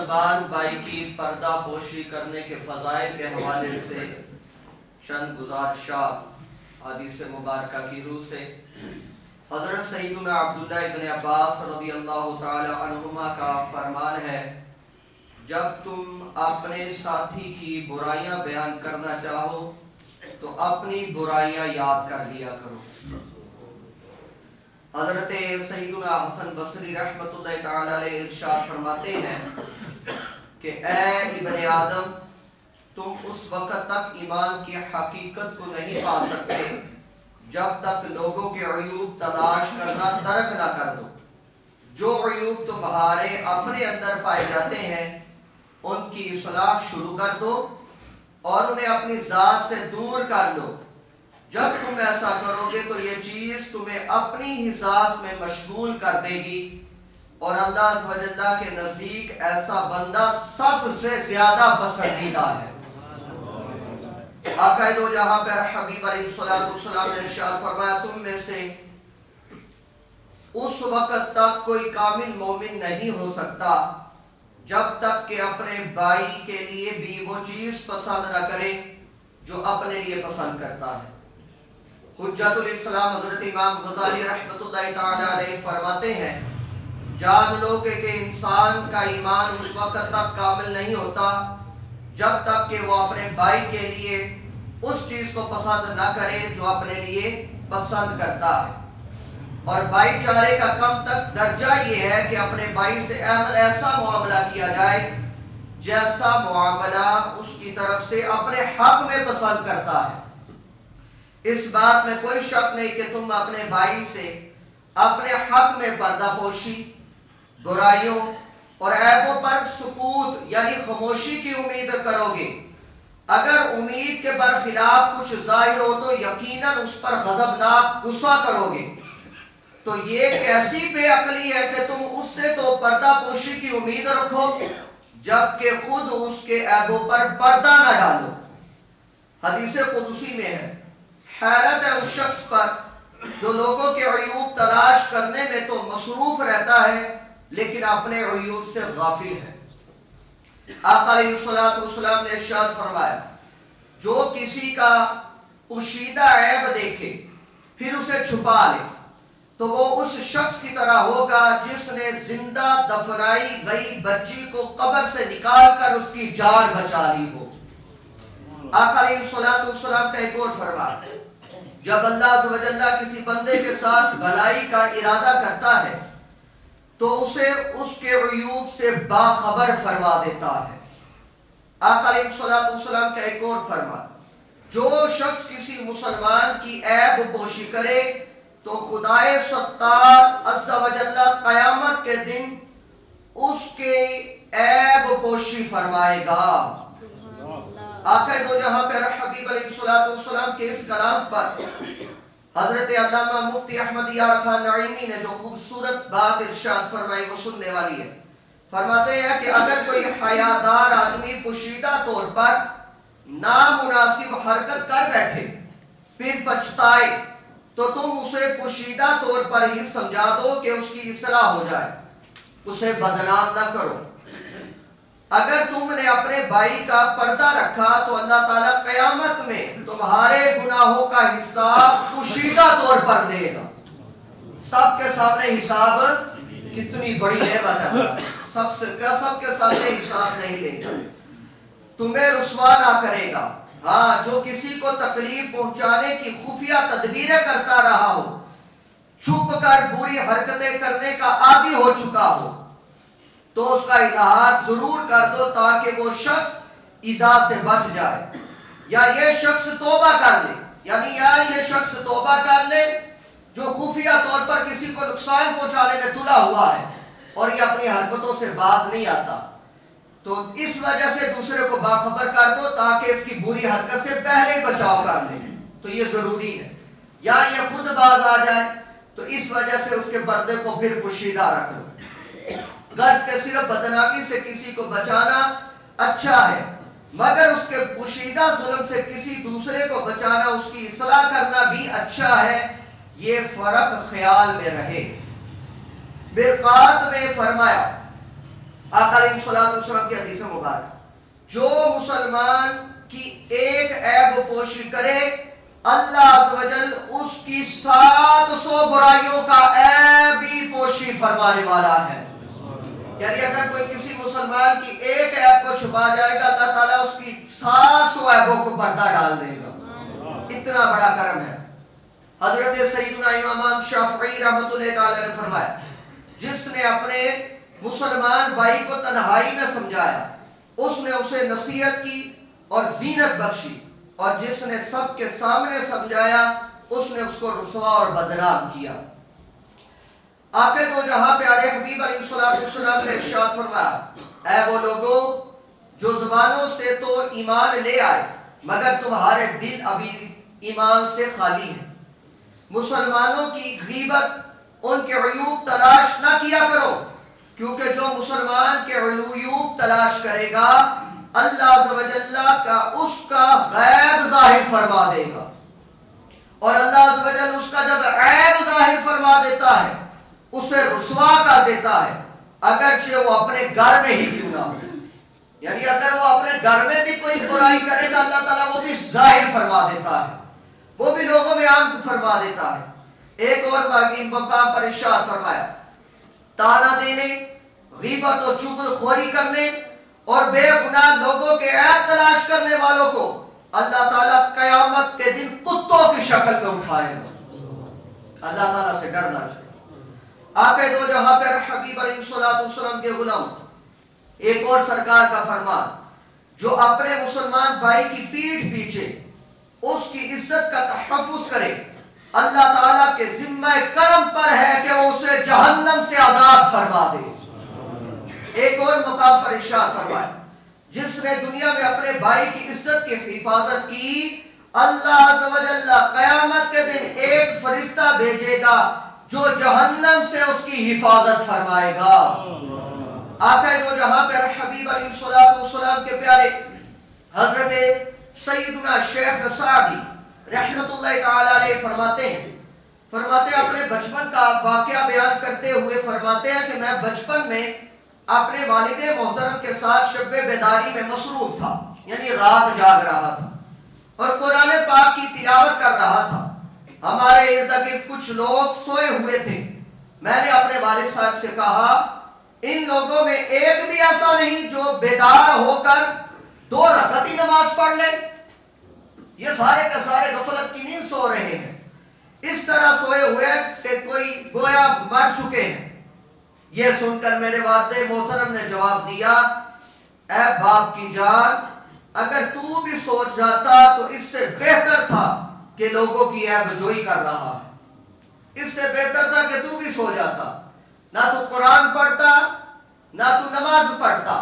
مسلمان بھائی کی پردہ پوشی کرنے کے فضائل کے حوالے سے چند گزارشات حدیث مبارکہ کی روح سے حضرت سیدنا عبداللہ ابن عباس رضی اللہ تعالی عنہما کا فرمان ہے، جب تم اپنے ساتھی کی برائیاں بیان کرنا چاہو تو اپنی برائیاں یاد کر لیا کرو۔ حضرت سیدنا حسن بصری رحمۃ اللہ تعالی علیہ ارشاد فرماتے ہیں کہ اے ابن آدم، تم اس وقت تک ایمان کی حقیقت کو نہیں پا سکتے جب تک لوگوں کے عیوب تلاش کرنا ترک نہ کر دو۔ جو عیوب تمہارے اپنے اندر پائے جاتے ہیں ان کی اصلاح شروع کر دو اور انہیں اپنی ذات سے دور کر دو۔ جب تم ایسا کرو گے تو یہ چیز تمہیں اپنی ہی ذات میں مشغول کر دے گی، اور اللہ عز و جل کے نزدیک ایسا بندہ سب سے زیادہ پسندیدہ ہے۔ آقا دو جہاں پر حبیب علیہ السلام نے ارشاد فرمایا، تم میں سے اس وقت تک کوئی کامل مومن نہیں ہو سکتا جب تک کہ اپنے بھائی کے لیے بھی وہ چیز پسند نہ کرے جو اپنے لیے پسند کرتا ہے۔ حجت الاسلام حضرت امام غزالی رحمۃ اللہ تعالی علیہ فرماتے ہیں، جان لو کہ انسان کا ایمان اس وقت تک کامل نہیں ہوتا جب تک کہ وہ اپنے بھائی کے لیے اس چیز کو پسند نہ کرے جو اپنے لیے پسند کرتا ہے۔ اور بھائی چارے کا کم تک درجہ یہ ہے کہ اپنے بھائی سے ایسا معاملہ کیا جائے جیسا معاملہ اس کی طرف سے اپنے حق میں پسند کرتا ہے۔ اس بات میں کوئی شک نہیں کہ تم اپنے بھائی سے اپنے حق میں پردہ پوشی، برائیوں اور عیبوں پر سکوت یعنی خاموشی کی امید کرو گے۔ اگر امید کے برخلاف کچھ ظاہر ہو تو یقیناً اس پر غضبناک غصہ کرو گے۔ تو یہ کیسی بے عقلی ہے کہ تم اس سے تو پردہ پوشی کی امید رکھو جبکہ خود اس کے عیبوں پر پردہ نہ ڈالو۔ حدیث قدسی میں ہے، حیرت ہے اس شخص پر جو لوگوں کے عیوب تلاش کرنے میں تو مصروف رہتا ہے لیکن اپنے عیوب سے غافل ہے۔ آقا علیہ السلام نے ارشاد فرمایا، جو کسی کا پوشیدہ عیب دیکھے پھر اسے چھپا لے تو وہ اس شخص کی طرح ہوگا جس نے زندہ دفنائی گئی بچی کو قبر سے نکال کر اس کی جان بچا لی ہو۔ آقا علیہ السلام کا ایک اور فرمان ہے، جب اللہ عز و جل کسی بندے کے ساتھ بھلائی کا ارادہ کرتا ہے تو اسے اس کے عیوب سے باخبر فرما دیتا ہے۔ آقا علیہ السلام کا ایک اور فرمان، جو شخص کسی مسلمان کی عیب پوشی کرے تو خدائے ستار عز و جل قیامت کے دن اس کے عیب پوشی فرمائے گا۔ آقا دو جہاں پر حبیب علیہ السلام کے اس کلام پر حضرت علامہ مفتی احمد یار خان نعیمی نے جو خوبصورت بات ارشاد فرمائی وہ سننے والی ہے۔ فرماتے ہیں کہ اگر کوئی حیادار آدمی پوشیدہ طور پر نامناسب حرکت کر بیٹھے پھر پچھتائے تو تم اسے پوشیدہ طور پر ہی سمجھا دو کہ اس کی اصلاح ہو جائے، اسے بدنام نہ کرو۔ اگر تم نے اپنے بھائی کا پردہ رکھا تو اللہ تعالیٰ قیامت میں تمہارے گناہوں کا حساب پوشیدہ طور پر دے گا۔ سب کے سامنے حساب کتنی بڑی نعمت ہے، سب کے سامنے حساب نہیں لے گا، تمہیں رسوا نہ کرے گا۔ ہاں، جو کسی کو تکلیف پہنچانے کی خفیہ تدبیریں کرتا رہا ہو، چھپ کر بری حرکتیں کرنے کا عادی ہو چکا ہو، تو اس کا اظہار ضرور کر دو تاکہ وہ شخص ایذا سے بچ جائے، یا یہ شخص توبہ کر لے، یعنی یہ شخص توبہ کر لے جو خفیہ طور پر کسی کو نقصان پہنچانے میں تلا ہوا ہے اور یہ اپنی حرکتوں سے باز نہیں آتا، تو اس وجہ سے دوسرے کو باخبر کر دو تاکہ اس کی بری حرکت سے پہلے بچاؤ کر لے، تو یہ ضروری ہے۔ یا یہ خود باز آ جائے تو اس وجہ سے اس کے پردے کو پھر پوشیدہ رکھ لو۔ غرض کہ صرف بدنامی سے کسی کو بچانا اچھا ہے، مگر اس کے پوشیدہ ظلم سے کسی دوسرے کو بچانا، اس کی اصلاح کرنا بھی اچھا ہے، یہ فرق خیال میں رہے۔ مرقات میں فرمایا، آقا علیہ الصلوۃ والسلام کی حدیث مبارک، جو مسلمان کی ایک عیب پوشی کرے اللہ عز و جل اس کی 700 برائیوں کا عیب بھی پوشی فرمانے والا ہے۔ یعنی اگر کوئی کسی مسلمان کی ایک عیب کو چھپا جائے گا اللہ تعالیٰ اس کی 700 عیبوں کو پردہ ڈال دے گا، اتنا بڑا کرم ہے۔ حضرت سیدنا امام شافعی رحمۃ اللہ تعالی نے فرمایا، جس نے اپنے مسلمان بھائی کو تنہائی میں سمجھایا اس نے اسے نصیحت کی اور زینت بخشی، اور جس نے سب کے سامنے سمجھایا اس نے اس کو رسوا اور بدنام کیا۔ آقا دو جہاں پیارے حبیب علیہ الصلوۃ والسلام نے ارشاد فرمایا، اے وہ لوگوں جو زبانوں سے تو ایمان لے آئے مگر تمہارے دل ابھی ایمان سے خالی ہیں، مسلمانوں کی غیبت ان کے عیوب تلاش نہ کیا کرو، کیونکہ جو مسلمان کے عیوب تلاش کرے گا اللہ عز و جل کا اس کا غیب ظاہر فرما دے گا، اور اللہ عز و جل اس کا جب عیب ظاہر فرما دیتا ہے اسے رسوا کر دیتا ہے، اگرچہ وہ اپنے گھر میں ہی کیوں نہ ہو۔ یعنی اگر وہ اپنے گھر میں بھی کوئی برائی کرے گا اللہ تعالیٰ وہ بھی ظاہر فرما دیتا ہے، وہ بھی لوگوں میں عام فرما دیتا ہے۔ ایک اور مقام پر ارشاد فرمایا، تانا دینے، غیبت و چغل خوری کرنے اور بے گناہ لوگوں کے عیب تلاش کرنے والوں کو اللہ تعالیٰ قیامت کے دن کتوں کی شکل میں اٹھائے گا۔ اللہ تعالیٰ سے ڈرنا چاہیے۔ آقا دو جہاں پر حبیب علیہ الصلوۃ والسلام کے غلام ایک اور سرکار کا فرمان، جو اپنے مسلمان بھائی کی پیٹھ پیچھے اس کی عزت کا تحفظ کرے اللہ تعالیٰ کے ذمہ کرم پر ہے کہ وہ اسے جہنم سے آزاد فرما دے۔ ایک اور مقام پر ارشاد فرمایا، جس نے دنیا میں اپنے بھائی کی عزت کی حفاظت کی اللہ عز و جل قیامت کے دن ایک فرشتہ بھیجے گا جو جہنم سے اس کی حفاظت فرمائے گا۔ آقا دو جہاں پر حبیب علیہ الصلوۃ والسلام کے پیارے حضرت سیدنا شیخ سعدی رحمت اللہ تعالی علیہ فرماتے ہیں اپنے بچپن کا واقعہ بیان کرتے ہوئے فرماتے ہیں کہ میں بچپن میں اپنے والد محترم کے ساتھ شب بیداری میں مصروف تھا، یعنی رات جاگ رہا تھا اور قرآن پاک کی تلاوت کر رہا تھا۔ ہمارے ارد گرد کچھ لوگ سوئے ہوئے تھے۔ میں نے اپنے والد صاحب سے کہا، ان لوگوں میں ایک بھی ایسا نہیں جو بیدار ہو کر 2 رکعت ہی نماز پڑھ لے، یہ سارے کے سارے غفلت کی نیند سو رہے ہیں، اس طرح سوئے ہوئے کہ کوئی گویا مر چکے ہیں۔ یہ سن کر میرے والد محترم نے جواب دیا، اے باپ کی جان، اگر تو بھی سو جاتا تو اس سے بہتر تھا کہ لوگوں کی عیب جوئی کر رہا ہے، اس سے بہتر تھا کہ تو بھی سو جاتا، نہ تو قرآن پڑھتا نہ تو نماز پڑھتا،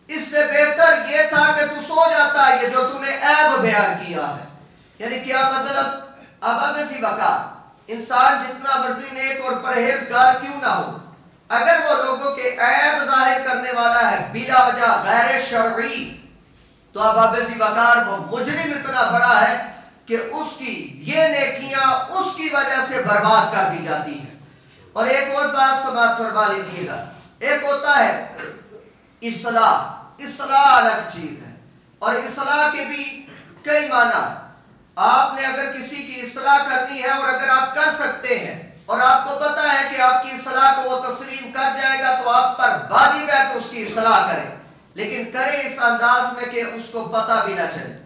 اس سے بہتر یہ تھا کہ تو سو جاتا، یہ جو تو نے عیب بیان کیا ہے۔ یعنی کیا مطلب؟ اب اسی وقت انسان جتنا مرضی نیک اور پرہیزگار کیوں نہ ہو، اگر وہ لوگوں کے عیب ظاہر کرنے والا ہے بلا وجہ غیر شرعی، تو اب اسی وقت وہ مجرم اتنا بڑا ہے کہ اس کی یہ نیکیاں اس کی وجہ سے برباد کر دی جاتی ہیں۔ اور ایک اور بات سماعت فرما لیجئے گا، ایک ہوتا ہے اصلاح الگ چیز ہے، اور اصلاح کے بھی کئی معنی۔ آپ نے اگر کسی کی اصلاح کرنی ہے اور اگر آپ کر سکتے ہیں اور آپ کو پتا ہے کہ آپ کی اصلاح کو وہ تسلیم کر جائے گا تو آپ پر واجب ہے کہ اس کی اصلاح کریں، لیکن کرے اس انداز میں کہ اس کو پتہ بھی نہ چلے،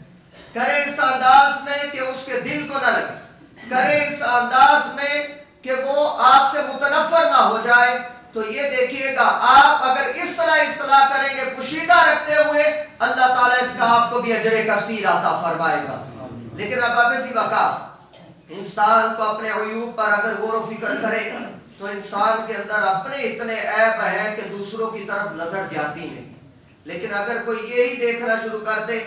کرے اس انداز میں کہ اس کے دل کو نہ لگے، کرے اس انداز میں کہ وہ آپ سے متنفر نہ ہو جائے، تو یہ دیکھیے گا آپ اگر اس طرح اصلاح کریں گے پوشیدہ رکھتے ہوئے، اللہ تعالیٰ اس کا آپ کو بھی اجر کثیر عطا فرمائے گا۔ لیکن اب اسی وقت انسان کو اپنے عیوب پر اگر غور و فکر کرے تو انسان کے اندر اپنے اتنے عیب ہیں کہ دوسروں کی طرف نظر جاتی نہیں، لیکن اگر کوئی یہی دیکھنا شروع کر دے،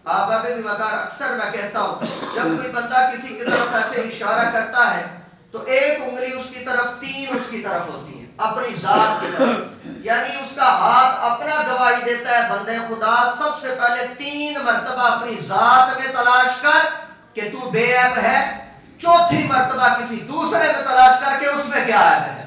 آپ اسی وقت اکثر میں کہتا ہوں جب کوئی بندہ کسی کی طرف ایسے اشارہ کرتا ہے تو ایک انگلی اس کی طرف، 3 اس کی طرف ہوتی ہیں اپنی ذات کی طرف، یعنی اس کا ہاتھ اپنا گواہی دیتا ہے بندے خدا سب سے پہلے 3 مرتبہ اپنی ذات میں تلاش کر کہ تو بے عیب ہے، 4تھی مرتبہ کسی دوسرے میں تلاش کر کے اس میں کیا عیب ہے۔